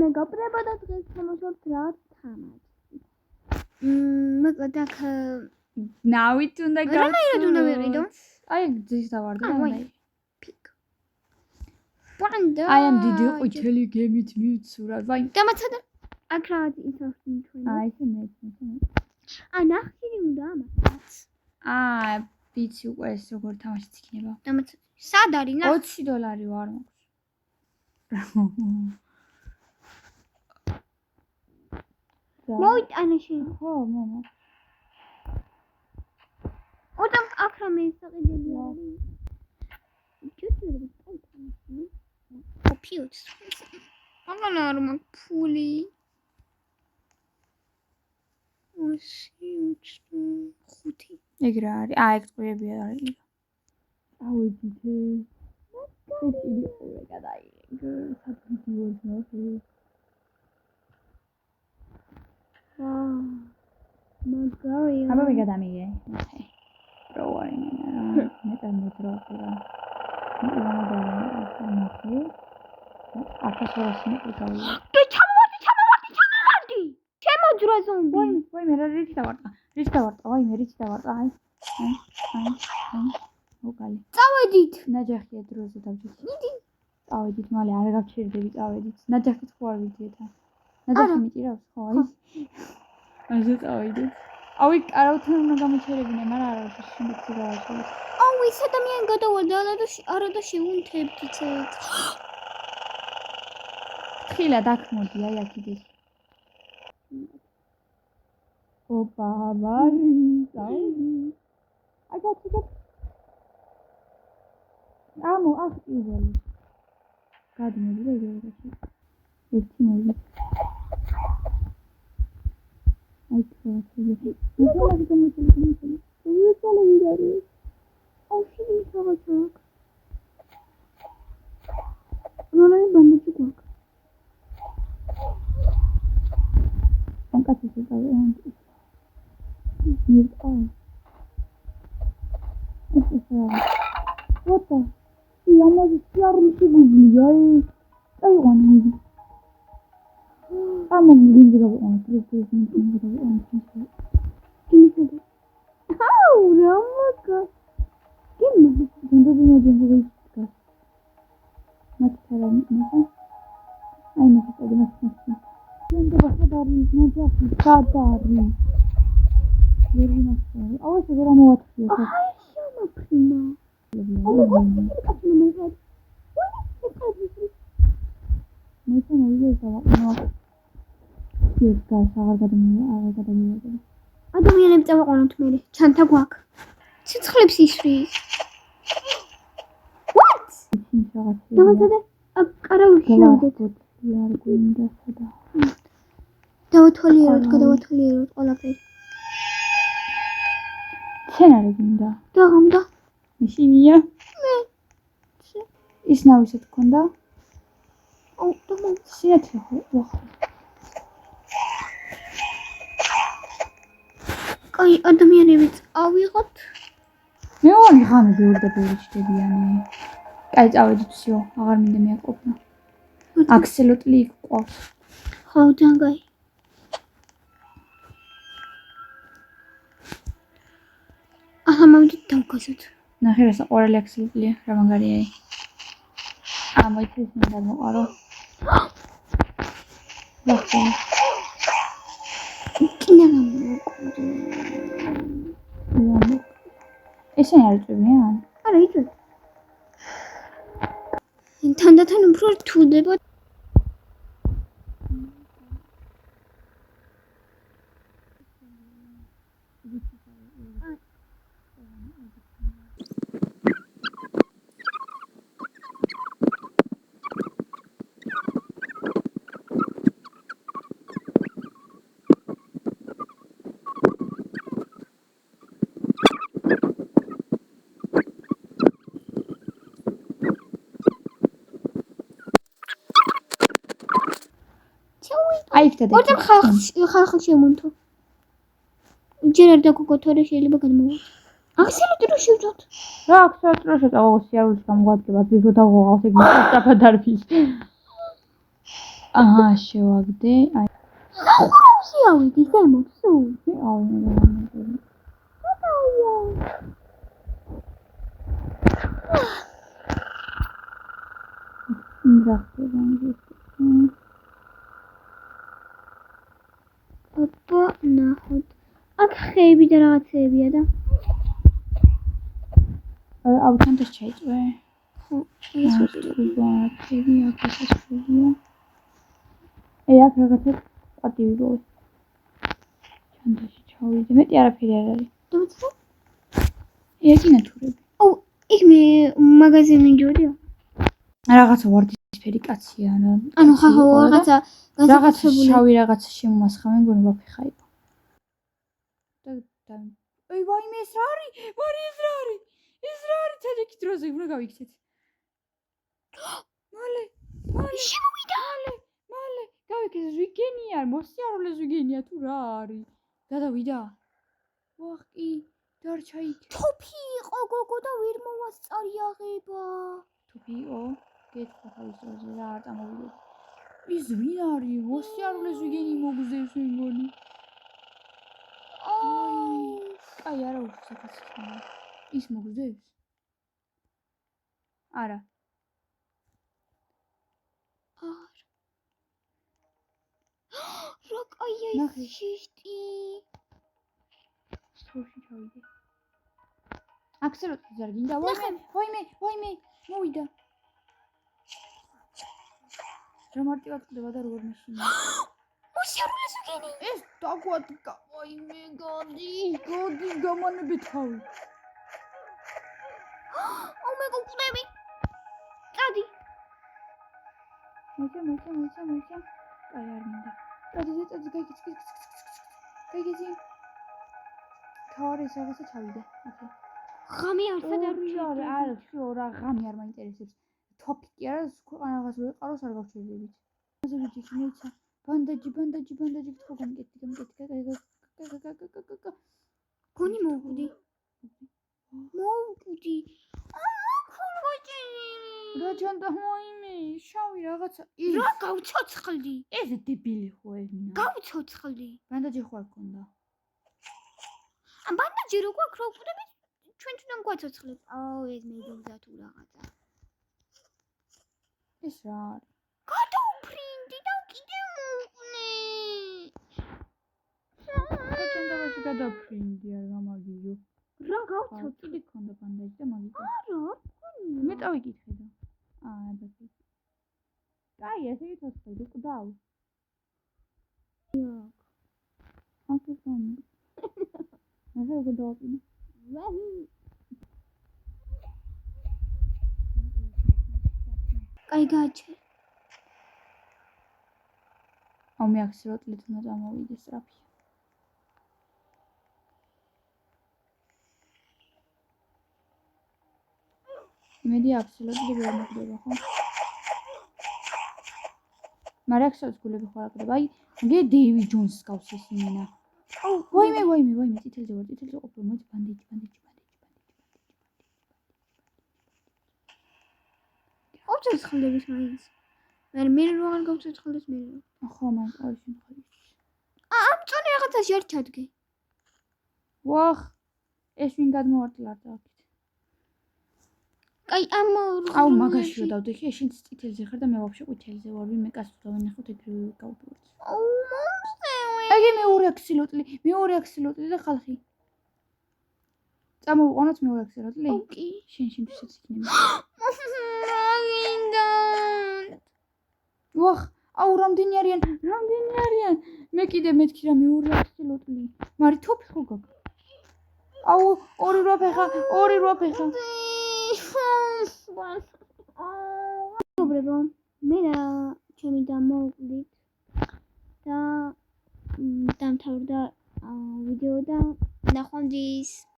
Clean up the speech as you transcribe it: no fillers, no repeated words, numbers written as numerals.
მეგობრებო და დღეს თამაშობთ რაღაც თამაშს. მოკლედ აქ ნავით უნდა რანაირად უნდა ვიყიდო? აი ძის დავარდა. პიკ. პანდა. აი ამ დიდი ყვითელი გემით მივცურა. ვაი. დამაცადა. აქ რაღაც ისახი ჩვენ. აი ესე მე. ნახშირი უნდა ამას. ვიცი უკვე ეს როგორ თამაშიც იქნება. დამაცადა. სად არის? $20 ვარ მაქვს. მოიტანა შენ. ხო, მამა. ოდამ აქ რამე საყიდელი არის. ჩუთურები წაიტანე. ოპიუც. აღარა არ მაქვს ფული. ხუთი. ეგ რა არის? ეგ წვიებია არის. ავიდით. ეს იგი ყურე გადაიგ. საფიდიოს ნახე. მაგარი. აბა მეგადამიგე. რო არის მეტად მეძროა. ნახე. აფასორას მიყავია. ჩამოვარდი. შემოძრა ზომბი. ვაი მე რა რიჩი დავარტყა. ვაი მე რიჩი დავარტყა. აი. მოგალი. წავედით. ნაჯახია დროზე დავჭირდი. წავედით, მალე არ გავჩერდები, წავედით. ნაჯახით ხო არ ვიდიეთა. ნაჯახი მიჭირავს, ხო აი. ასე წავედით. ავი არავითარ უნდა გამოჩერებინე, მაგრამ არ არის შემდეგი გავაჩერე. ის ადამიანი გადავარდა არა და შეუნთებდით. ხილად აქ მოდი, აი აქ. ოპა, ვარი, წავედი. აგაცი. ამო, აქ იზოლე. გადმოდი და იგივე. ერთი მოდი. აი თქვი. მოდი გამოწევი. უცალე ვიდარი. აუში მისაღაცა. როლი ბანდიჯი გვაქვს. ანკაცი წავედი. What the? I'm not sure if you will. I want to. I'm going to go on. Oh, Ramaka. Give me. Don't do anything. Not telling me. I'm not telling you. Don't do what I need. Not just Sadari. Very much. I was going to what you said. prima. ადამიანები წავაყენოთ მე ჩანთა გვაქვს ცოცხლებს ისვრის what დავაწყდე აკარავი შევდეთ არ გვინდა სადა დავათვალიეროთ ყველაფერი სცენარი გვინდა დაღამდა მიშინია მე ის ნავისად გქონდა აუ და სიათი ხო აი ადამიანები წავიღოთ მე ვარ ღამე გეურდები ჩდებიანი კაი წავედით всё აღარ მინდა მეაყოფნა აქსელოტლი ყავს ხო ჯანგაი აჰა მოვიდეთ დავგაზოთ ნახე რა საყვარელი აქსელოტლია რა მაგარია მოიწვის მინდა მოყარო ნახე ესე არ იწვევიან? არა იწვევ. თანდათან უფრო რთულდება. აი ხტა და ორდენ ხალხი შემონთო. ჯერ არ დაგოგო თორე შეიძლება გადმოვა. აქსელოტი რო შევძოთ. რა აქსელოტი რო შევძოთ სიარულის გამოგვადგება ზუსტად აღავს ეგ სწრაფად არფის. აჰა, შევაგდე. აი, ხურავში ავიდი ზემოთ სულ. ოპა, ნახოთ. აქ ხეები და რაღაცეებია და ავთანთოს ჩაიწვე. ხო, ეს ვაპირებდი. ხეები აქ შესულია. აქ რაღაცა პატივი როი. ჩანდაში ჩავიდე. მეტი არაფერი არ არის. დუცა? ერთი ნათურები. აუ, იქ მე მაგაზინი ჯოდია. რაღაცა ვარდისფერი კაცია რა. ანუ ხახო რაღაცა რაღაცა შავი რაღაცა შემომასხამენ გონი ვაფიხა იყო. და აი ვაიმე ეს რა არის? მარი ეს რა არის? ეს რა არის? თეთრი დროზე უნდა გავიქცეთ. მალე შემოვიდა. მალე გავიქცეთ ზვიგენია, მოსიარულე ზვიგენია თუ რა არის? გადავიდა. ვახ კი დარჩა იქ. თოფი იყო გოგო და ვერ მოვასწარიაღება. თოფი იყო? გეთხა თავის დროზე რა არ წამოვიდე. ის ვინ არის? მოსიარულე ზვიგენი მოგზევს მეგონი. აი არა უშაქაც ის მოგზევს? არა. რა კაია ის შიშტი. სულში ჩავიდე. აქსელოტი ზარგინდა. ვაიმე, მოვიდა. რა მარტივად ყდება და როგორ მეშინა. მოსიარულე ზვიგენი. ეს დაგვადგა. ვაიმე, გადი, გამანები თავი. მე გუყდები. წადი. მოიცა. აი არ მინდა. წადი, გაიგიცი. თავარი ეს რაღაცა ჩავიდე. ოკეი. ღამე არსად არ ვიჟარ, არა, რა ღამე არ მაინტერესებს. თოფი კი არა, ქვეყანა რაღაც რო ეყაროს არ გავჩერდებით. ასე ვიჭი მოიცა. ბანდაჯი გთხოვ გამიკეთი. გონი მოვკვდი. ხუროჭი. რა ჯანდა მოიმე, შავი რაღაცა. რა გავცოცხლდი. ეს დებილი ხო ემინა. გავცოცხლდი. ბანდაჯი ხო არ ქონდა. ბანდაჯი რო გვაქვს რო ვკვდები ჩვენ თვითონ გვაცოცხლებს. აუ ეს მედუზა თუ რაღაცა. ეს რა არის? გადავფრინდი და კიდე მოვკვნე. ჩანდაბაში გადავფრინდი არ გამაგიო. რა გავცოცხლდი? კიდე ქონდა ბანდაჯი და მაგიტო. არა, გონია. მე წავიკითხე და. აბა. კაი, ესე იცოცხლდი, ყდავ. აქ ის გამი. ასე როგორ დავაპირე? კაი გაჩე. აუ მე აქსელოტლით უნდა წამოვიდე სწრაფი. მედი აქსელოტლი ვერ მოხდება ხო? მაგრამ აქსელოტს გულები ხო არ ყდება. აი, მე დეივი ჯონსს გავს ეს იმენა. აუ, ვაიმე, წითელზე ყოფილი მოიც ბანდიჯი. გავცოცხლდების მაინც. მე რო არ გავცოცხლდეს მე. ხო, მან არის შემხარის. ამ წონი რაღაცაში არ ჩადგე. ვახ, ეს ვინ გადმოვარტილარდა აქეთ. კაი, აუ, მაგაში რო დავდეხი, შენ წითელზე ხარ და მე ვაფშე ყვითელზე ვარ, ვინმე კაცს დავინახოთ ეგრევე გავდივართ. აუ, მომწევი. აი, მეორე აქსელოტლი და ხალხი. წამოვიყვანოთ მეორე აქსელოტლი? ოკეი. შენთვის იქნება. მაგინდა. ვახ, აუ, რამდენი არიან? მე კიდე მეთქი რა მეორე აქსელოტლი. მარი თოფი ხო გაქვს? აუ, ორი რვაფეხა. მეგობრებო, მე და ჩემი და მოვკვდით და დამთავრდა ვიდეო და ნახვამდის.